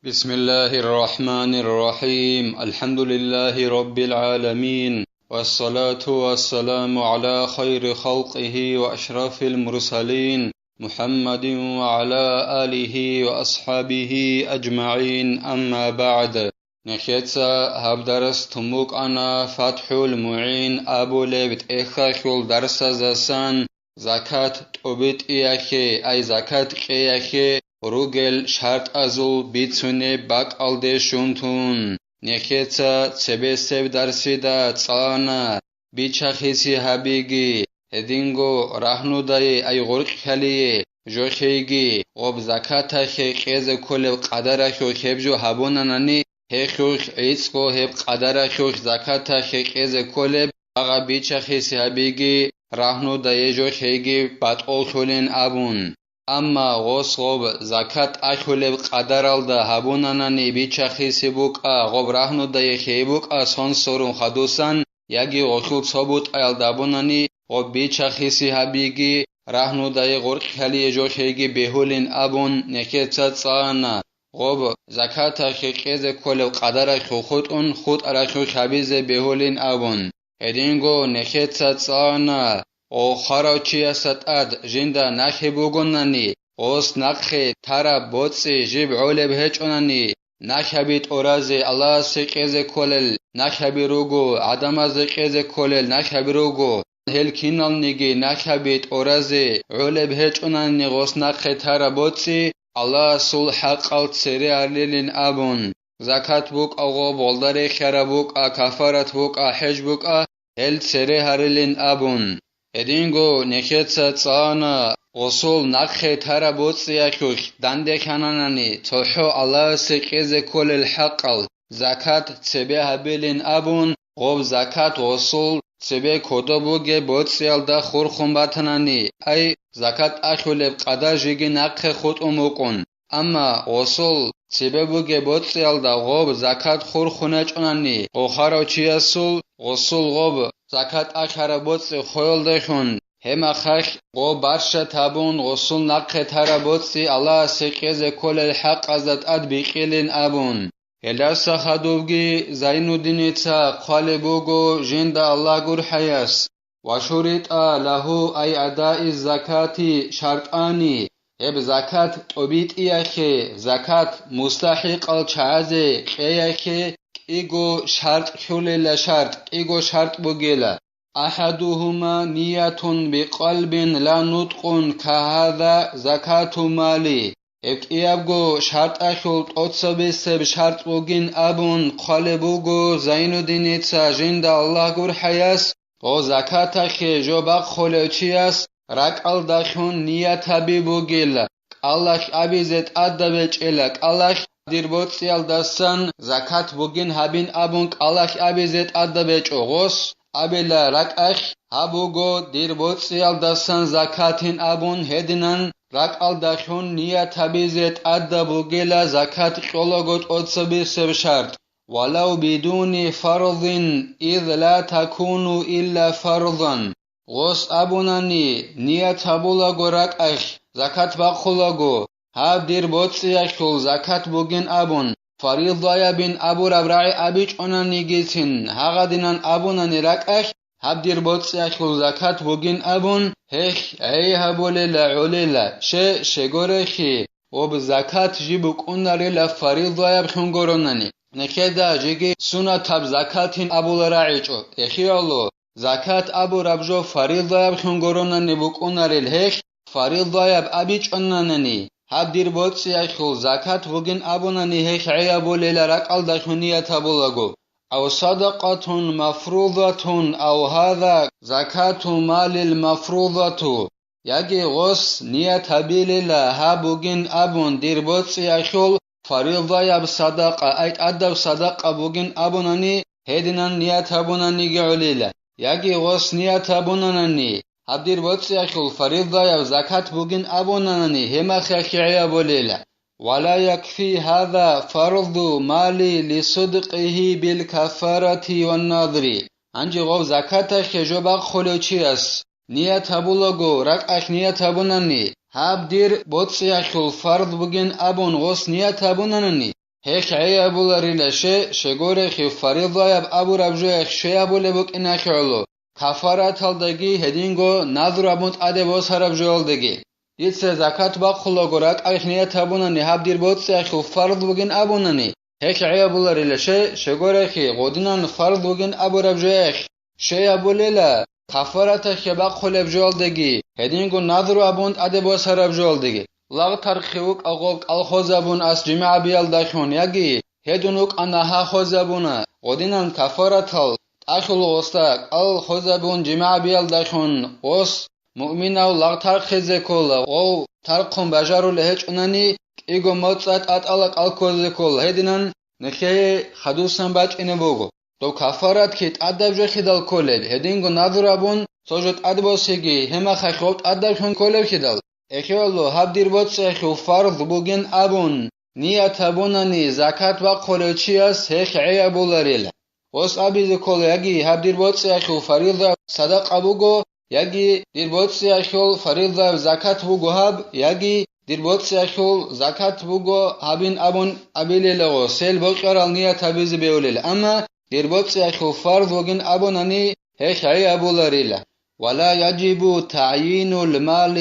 بسم الله الرحمن الرحيم الحمد لله رب العالمين والصلاة والسلام على خير خلقه وأشرف المرسلين محمد وعلى آله وأصحابه أجمعين أما بعد نخيتسا هبدرس تموك أنا فتح المعين أبو لبت إخاخل درس زسان زكاة تبت إياخي أي زكاة إياخي روغل شرط ازول بیتونه باک آلده شونتون نخیتا تبسب درسیدا تانا بیچخیسی هبیگی هدینگو رهنو دای ای غرق خلیه جوخیگی غب زکات خیز کل قدر خو خبجو هبوننانی هخوخ ایسکو هب قدر خو زکات خیز کل اغا بیچخیسی هبیگی رهنو دای جوخیگی بات اولین ابون اما غصب زکات اخولب قدرالدا هبونانانی بیچخیسی بوک غب رهنو دای خیبوک سون سورون خدوسان یگی غخوب ثبوت ایلدابونانی غب بیچخیسی هبیگی رهنو دای غرق خلی جو خیگی بهولین ابون نکیتا تسانا غب زکات خیقیز کل قدر خود اون خود ارخو خبیز بهولین ابون هدینگو نکیتا تسانا او خراچی است اد جنده نخی بگوننی اوس نخی ترا بوتسی جیب علب هچوننی نخبیت اورازی الله سقیز کلل نخبی روگو عدم از قیز کلل نخبی روگو هل کینال نگی نخبیت اورازی علب هچوننی اوس نخی ترا بوتسی الله سول حق الت سری ارلیلین ابون زکات بوک آقا بالداری خرا بوک کفارت بوک حج بوک هل سری هرلین ابون هدینگو نخیتا تسانا غسول نخی ترا بوتسیا خوش دنده کنانانی توحو الله سقیز کل الحقل زکات تبه هبیلین ابون غب زکات غسول تبه کدو بوگه بوتسیال دا خور خنباتنانی ای زکات اخولب قدر جیگی نخی خود اموکن اما غسول تبه بوگه بوتسیال دا غب زکات خور خونچ اونانی غخارو چیه سول غسول غب زکات اخره بوتسی خویل دخون هما خخ غو برشه تابون غسول نقه تره بوتسی الله سقیز کل الحق ازت اد بیقیلین ابون هلاسا خدوگی زینو دینیتا قال بوگو جند الله گر حیاس و شوريت له ای اداء الزکاتی شرطانی اب زکات طبیت ایخی زکات مستحق الچازه ایخی ایگو شرط خلی لشرط ایگو شرط بگیله احدهما نیت بقلب لا نطق كهذا زکات مالی ایابگو شرط اخول توصبی سب شرط بگین ابون قلبوگو زینو دینیتا جند الله گر حیاس او زکات اخی جو باق خلوچی است رک الدخون نیت بی بگیله الله ابیزت ادبچ الک الله دیر بوتسیال دستان زکات بگین هبین ابونک الله ابیزت ادبچ اوغوس ابیلا رک اخ هبوگو دیر بوتسیال دستان زکاتین ابون هدینن رک الدخون نیت ابیزت ادبوگیلا زکات خلوگوت اوتسبی سب شرط ولو بدون فرض اذ لا تكون الا فرضا غوس ابونانی نیت ابولاگو رک اخ زکات باخولاگو هاب دیر بوتسیا خل زکات بوگین ابون فریضه بین ابو ربرع ابیچ اونن نیگیتین هاگا دینن ابونانی رک اخ هاب دیر بوتسیا خل زکات بوگین ابون هخ ای هبولیلا علیلا شگورخی و بزکات جیبوک اوناری لفریضه بخونگوروننی نکدا جیگی سونا تب زکاتین ابو رعیچو اخیالو زکات ابو ربجو فریضه بخونگوروننی بوک اوناری هخ فریضه ابیچ اونننی هب دیر بوتسی اخو زکات بگین ابونانی هیخ عیابو لیلرک الدخونیت بولگو او صدقتون مفروضتون او هذا زکات مال المفروضتو یگی غس نیت بیلیلا ها بگین ابون دیر بوتسی اخو فریضه یب صدقه ایت ادب صدقه بگین ابونانی هدینن نیت ابونانی گعلیلا یگی غس نیت ابونانی هبدیر بوتسی اخل فریضه یا زکات بگین ابونانی هما خیعیا بولیلا ولا يكفي هذا فرض مالي لصدقه بالكفارة والنظر انجي غو زکات خجو باق خلوچی است نیت ابولگو رک اخ نیت ابونانی هبدیر بوتسی اخل فرض بگین ابون غس نیت ابونانی هيك عيابو لريلشه شغوري خي فريضه ابو ربجو خشيابو لبوك اناخيولو كفارات الدغي هدينغو نذر ابونت ادبو سربجول دغي يتس زكات باخلوغراك ايخنيت ابونني هابدير بوتس خو فرض بوغين ابونني هيك عيابو لريلشه شغوري خي غودينان فرض بوغين ابو ربجو شيابو للا كفارات خي باخلوبجول دغي هدينغو نذر ابونت ادبو سربجول دغي لاغ ترخيوك اغوك الخوزابون اس جماع بيال داخون ياغي هدونوك انها خوزابونا غودينان كفاراتل اخلو اوستاك الخوزابون جماع بيال داخون اوس مؤمناو لاغ ترخيزكول او ترقم بجارو لهچوناني ايغو موصات اتالق الكوزكول هدينان نخي خدوسن باچ انبوغو تو كفارات كيت ادبجو خيدال كولل هدينغو نادرابون سوجت ادبوسيگي هما خخوت ادبخون كولل خيدال اخيولو هابدير بوتسه خو فرض بوگين ابون نيت ابوناني زكات با قولچياس هخ عيابولاريل اوس ابيز كول ياگي هابدير بوتسه خو فريضه صدقه بوگو ياگي دير بوتسه خو فريضه زكات بوگو هاب ياگي دير بوتسه خو زكات بوگو هابين ابون ابيللو سيل بوقرال نيت ابيز بيولل اما دير بوتسه خو فرض بوگين ابوناني هخ عيابولاريل ولا يجب تعيين المال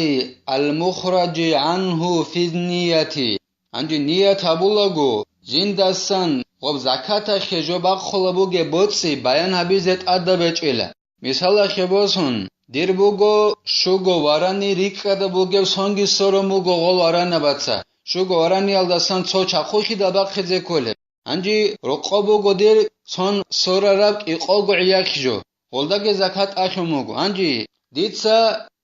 المخرج عنه في النية عندي نية بولغو جندسان وب زكاة خجو بخلبوغ بوتسي بيان هبيزت ادبچيلا مثال خبوسون ديربوغو شوغو وراني ريكادا بوغ سونگي سورموغو غول ورانه باتسا شوغو وراني الدسان سو چاخوخي دبا خزيكول عندي رقبوغو دير سون سوراراب ايقوغو عياخجو ولداگه زکات اخموگو انجی دیتسا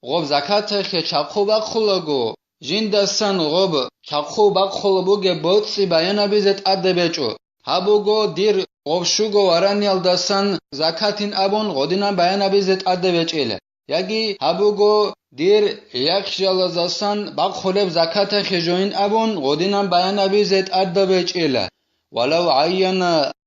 غوب زکات خه چاقو بخلوگو جندسان غوب چاقو بخلوگو بوتسی بیان بیزت ادبچو هابوگو دیر غوب شوگو ورانیال دسان زکاتین ابون غودینا بیان بیزت ادبچیله یاگی هابوگو دیر یک جلزاسان بخلب زکات خه جوین ابون غودینا بیان بیزت ادبچیله ولو عین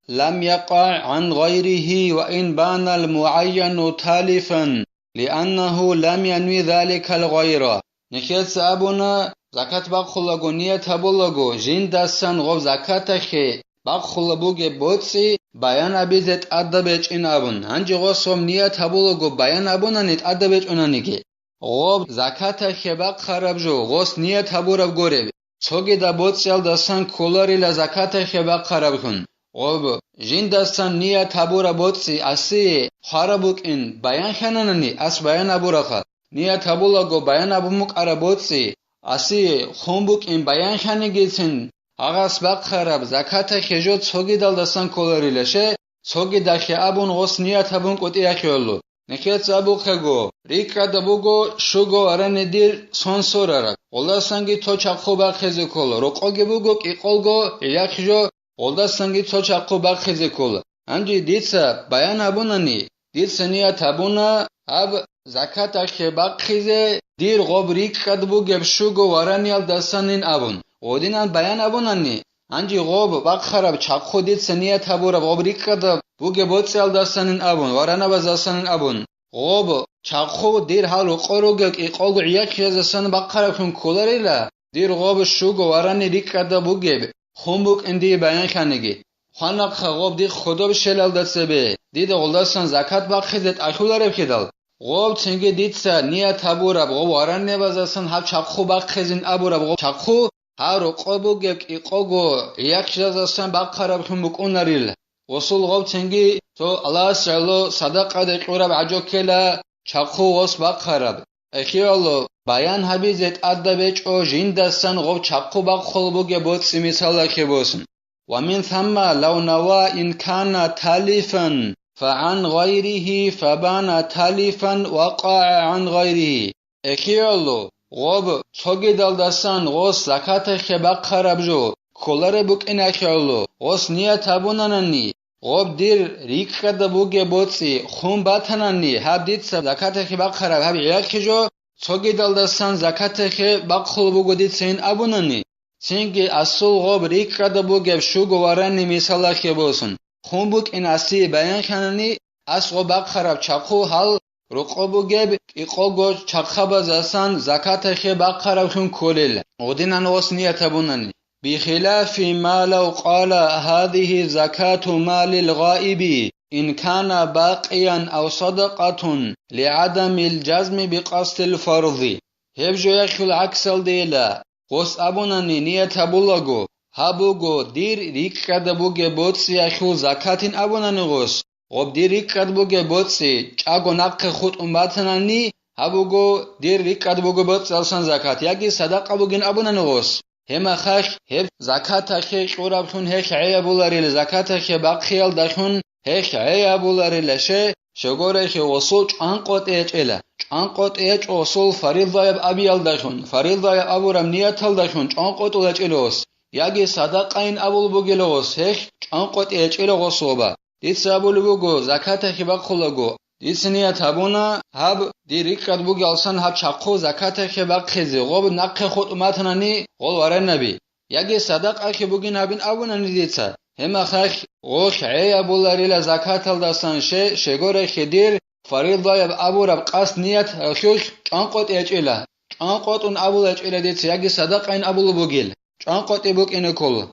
لم يقع عن غيره وإن بان المعين تالفا لأنه لم ينوي ذلك الغير نكيت أبونا زكاة بخلقو نية بولغو جندسان غو زكاة خي بخلقو بوتسي بيان أبيزت أدبج إن أبون هنجي غوصوم نية بولغو بيان أبونا نيت أدبج أنانيكي غو زكاة خي بخربجو غوص نية بورب غورب توگي دا بوتسيال دسان كولاري لزكاة خي بخربخون غوب جندستان نية تابورا بوتسي اسي خاربوك ان بيان خانانني اس بيان ابورخا نية تابولاغو بيان ابوموك ارا بوتسي اسي خونبوك ان بيان خانيگيتن اغاس باق خراب زكاة خجو توگي دالدستان كولاريلشه توگي داخي ابون غوص نية تابون قوتي اخيولو نكيت ابو خگو ريكا دبوگو شوگو اران دير سونسورارا والله سانگي تو چاقو باق خزي كولو روقوگي بوگو ايقولگو يخجو Olda sangi toçakko bak khizekol. Anji ditsa bayan abunani. Ditsa niya tabuna ab zakat akhe bak khize dir gobrik kadbu gebshugo waraniyal dasanin abun. Odinan bayan abunani. Anji gob bak kharab chakko ditsa niya tabura gobrik kadab bu gebotsal dasanin abun. Warana bazasanin abun. Gob chakko dir halu qorogek iqolgu iyak yazasan bak kharab kun kolarila. Dir gob shugo warani rikada bu geb. خونبوك اندي بيان خانگي خانق خغوب دي خدا بشلال دسبه دي دولدسان زکات با خزت اخولار بكدال غوب چنگي ديتسا نيه تابورا غوب وارن نبازسان هاب چاقخو با خزين ابورا غوب چاقخو هارو قوبو گك ايقوگو يك جازسان با خراب خونبوك اوناريل وصول غوب چنگي تو الله سالو صدقه دي قرب عجوكلا چاقخو وس با خراب اخيالو بيان هبيزت أدبج أو جندسان غو چاقو باق خلبوغ بوتس مثال كبوسن ومن ثم لو نوا إن كان تالفا فعن غيره فبان تالفا وقع عن غيره اكيولو غوب توگي دالدسان غوس زكاة خباق خرابجو كولار بوك إن اكيولو غوس نية تابونانني غوب دير ريك كده بوغ بوتسي خون باتنانني هاب ديت زكاة خباق خراب هاب عياكجو توگي دالدسان زكاة خباق خلبوغ ديت سين أبوناني سينگي أصول غوب ريك كده بوغ شوغو واراني مثال خبوسن خون بوك إن أسي بيان خاناني أس غباق خراب چاقو حال رقبوغ إقوغو چاقخبا زسان زكاة خباق خراب خون كوليل غدينان وس نية تبوناني بخلاف ما لو قال هذه زكاة مال الغائب إن كان باقيا أو صدقة لعدم الجزم بقصد الفرض. هبجو يخل عكسل ديلا قوس أبوناني نية بولغو هابوغو دير ريك كدبوغي بوتسي يخل زكاة أبوناني غوس غب دير ريك كدبوغي بوتسي چاگو نق خود أمباتناني هابوغو دير ريك كدبوغي بوتسي ألسان زكاة يجي صدقة بوغين أبوناني غوس هما خاخ هب زكاة خي قراب خون هيخ عيا بولاري زكاة خي باقيال دخون هيخ عيا بولاري لشه شغوره خي وصول چانقوت ايچ إلا چانقوت ايچ وصول فريضة يب أبيال دخون فريضة يب أبو رمنية تل دخون چانقوت اولچ إلوس ياگي صدقين أبول بوغيلوس هيخ چانقوت ايچ إلا غصوبا ديت سابول بوغو زكاة خي باقلوغو ديت نية تابونا هب دي ريكاد بوغي ألسان هب چاقو زكاة خي باقخيزي غوب نق خود اماتناني غول ورن نبي ياگي صدق اخي بوغين هبين أبوناني ديتسا هما خاخ غوخ عيا بولاري لزكاة الدستان شغور خدير فريضة يب أبو رب قاس نية خيوخ چانقوت ايچ إلا چانقوت ان أبو ايچ إلا ديتسا ياگي صدق اين أبو بوغيل چانقوت إبوك إن كل.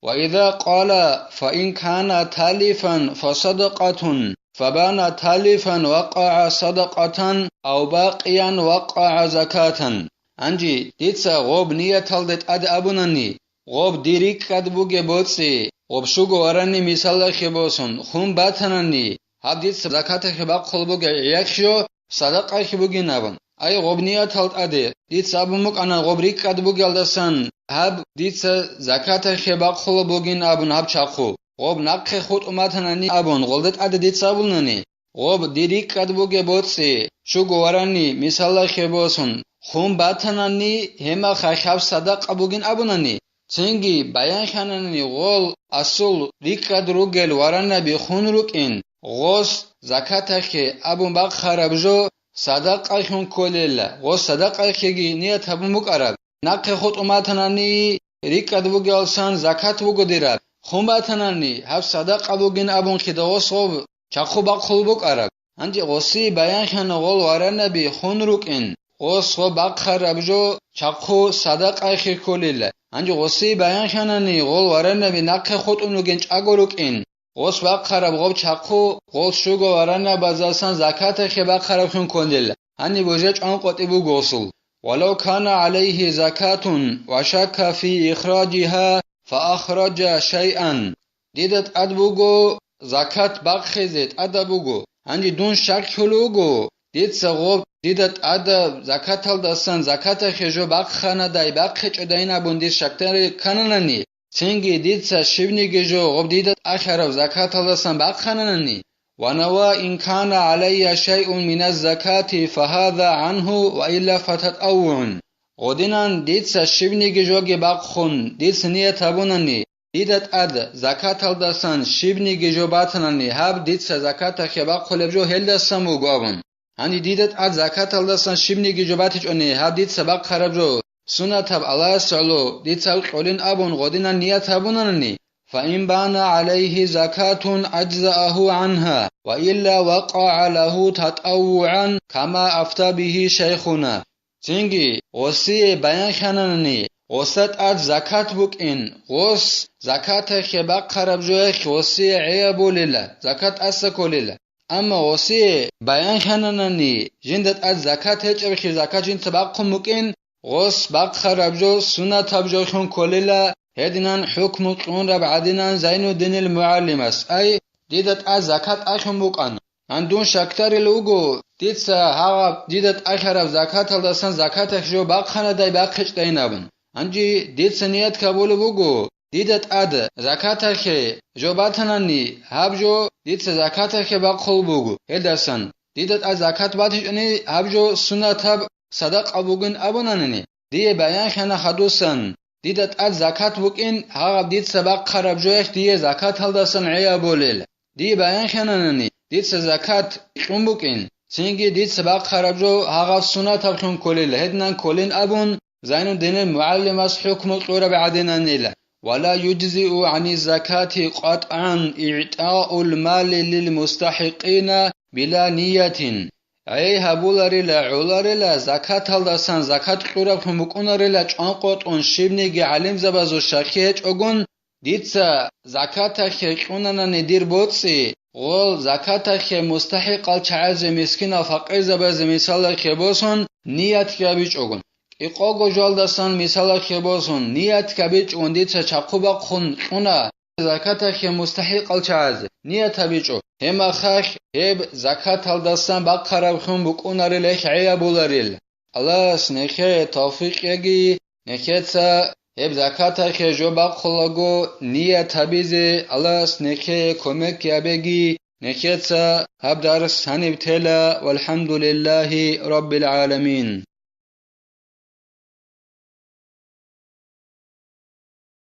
وإذا قال فإن كان تالفا فصدقة فبان تالفا وقع صدقة أو باقيا وقع زكاة أنجي ديتسا غوب نية تلدت أد أبوناني غوب ديريك قد بوغي بوتسي غوب شوغو وراني مثال خبوسون خون باتناني هب ديتسا زكاة خباق خلبوغي يكشو صدقة خبوغي نابن أي غوب نية تلد أدي ديتسا أبومك أنا غوب ريك قد بوغي الدسان هب ديتسا زكاة خباق خلبوغي نابن هب چاقو غوب نق خود اماتناني أبون غلدت أد ديتسا بولناني غوب ديريك قد بوغي بوتسي شوغو وراني مثال خبوسون خون باتناني هما خاخاب صدق أبوغين أبوناني تنگي بيان خاناني غول أصول ريك قد روغل ورانا بخون روكين غوس زكاة خي أبون باق خرابجو صدق أخون كوليلا غوس صدق أخيگي نية أبون مقرب نق خود اماتناني ريك قد بوغي ألسان زكاة بوغو ديراب خون باتناني هب صدق أبوغين أبون خدا غوس غوب چاقو باق خل بقرب انجي غوسي بيان خان غول ورانا بخون روكين غوس غوب باق خرابجو چاقو صدق أخي كوليلا انجي غوسي بيان خاناني غول ورانا بنق خود امنوگين چاگو روكين غوس باق خراب غوب چاقو غول شوگو ورانا بازاسان زكاة خي باق خراب خون كوليلا اني بوجه چان قطي بو غوصل ولو كان عليه زكاة وشك في إخراجها فأخرج شيئا ديدت أدبوغو زكاة بخزت أدبوغو عندي دون شك كلوغو ديد سغوب ديدت أدب زكاة الدستان زكاة خجو بخانه داي بخج داينا بوندي شكتر كانناني تنگي ديد سشبني ججو غوب ديدت أخرب زكاة الدستان بخانناني ونوا إن كان علي شيء من الزكاة فهذا عنه وإلا فتتأوع غدينان ديتس شبني جوجي باقخون ديتس نية تابوناني ديدت أد زكاة الدسان شبني جو باتناني هاب ديتس زكاة خباق خلبجو هلدسان موغابون هاني ديدت أد زكاة الدسان شبني جو باتج أني هاب ديتس باق خربجو سنة تاب الله سعلو ديتس القولين أبون غدينان نية تابوناني فإن بان عليه زكاة أجزأه عنها وإلا وقع له تطوعا كما أفتى به شيخنا تنگي غوسي بيان خاناني غوست أد زكاة بوك إن غوس زكاة خباق خرب جوه غوسي عيبو لله زكاة أسكو لله أما غوسي بيان خاناني جندت أد زكاة هجب خي زكاة جند تباقم بوك إن غوس باق خرب جو سنة تبجو خون كولله هدنان حكم قون رب عدنان زين الدين المعلمس أي ديدت أد زكاة أخم بوك أن عندون شكتر لوگو ديت ها ديدت اخر زكاة الدسان زكاة جو باق خانه داي باق خش داينابن انجي ديت نيت قبول بوگو ديدت اد زكاة خي جو باتناني هاب جو ديت زكاة خي باق خل بوگو هدسان ديدت اد زكاة باتش اني هاب جو سنة تب صدق ابوگن ابونانني دي بيان خانه حدوسن ديدت اد زكاة بوگن ها ديت سبق خراب جو دي زكاة الدسان عيا بولل دي بيان خانانني ديت زكاة قنبوكين سينجي ديت سباق خرابجو هاغا سنة تبخون كوليل هدنان كولين أبون زين الدين المعلم اس حكم القرى بعدنا نيلا ولا يجزئ عن الزكاة قطعا إعطاء المال للمستحقين بلا نية أي هبولاري لا عولاري لا زكاة هالدسان زكاة قرب خمبكوناري لا چانقوت اون شبني جي علم زبازو شاكيج اگون ديتسا زكاة خيقوننا ندير بوتسي غول زكاة خي مستحق الچعز مسكين فقير زباز مثال خبوسون نيات كابيج اگون اقوغو جالدسان مثال خبوسون نيات كابيج اون ديتسا چاقوبا خون قونا زكاة خي مستحق الچعز نيات هبيجو هما خاخ هب زكاة هالدسان بقرب خون بكوناري لخ عيابولاريل الله سنخي توفيق يجي نخيتسا هب زكاة خي جو بقخلقو نيات هبيزي الله سنخي كومك يابيجي نخيتسا هب درس هنبتلا والحمد لله رب العالمين.